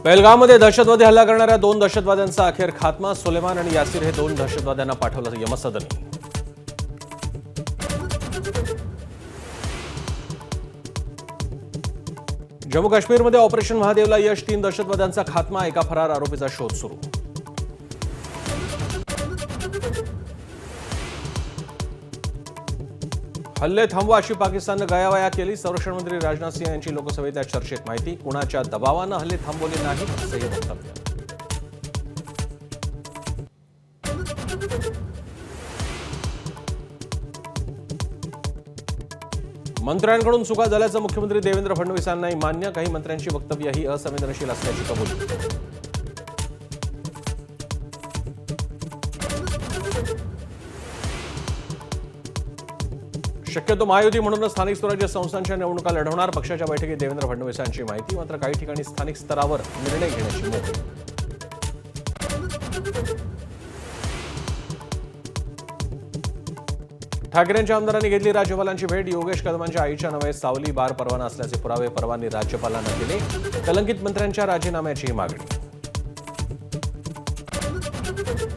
पहलगाममध्ये दहशतवादी हल्ला करणाऱ्या 2 दहशतवाद्यांचा अखेर खात्मा. सुलेमान आणि यासीर हे 2 दहशतवाद्यांना पाठवलं यमसदनी. जम्मू काश्मीरमध्ये ऑपरेशन महादेवला यश. 3 दहशतवाद्यांचा खात्मा. एका फरार आरोपीचा शोध सुरू. हल्ले थांबवा अशी पाकिस्ताननं गयावया केली. संरक्षण मंत्री राजनाथ सिंह यांची लोकसभेतल्या चर्चेत माहिती. कुणाच्या दबावानं हल्ले थांबवले नाहीत असंही वक्तव्य. मंत्र्यांकडून चुका झाल्याचं मुख्यमंत्री देवेंद्र फडणवीसांनाही मान्य. काही मंत्र्यांची वक्तव्यही असंवेदनशील असल्याची कबुली. शक्यतो महायुती म्हणूनच स्थानिक स्वराज्य संस्थांच्या निवडणुका लढवणार. पक्षाच्या बैठकीत देवेंद्र फडणवीसांची माहिती. मात्र काही ठिकाणी स्थानिक स्तरावर निर्णय घेण्याची मोहीम. ठाकरेंच्या आमदारांनी घेतली राज्यपालांची भेट. योगेश कदमांच्या आईच्या नवे सावली बार परवाना असल्याचे पुरावे. परवाने राज्यपालांना दिले. कलंकित मंत्र्यांच्या राजीनाम्याची मागणी.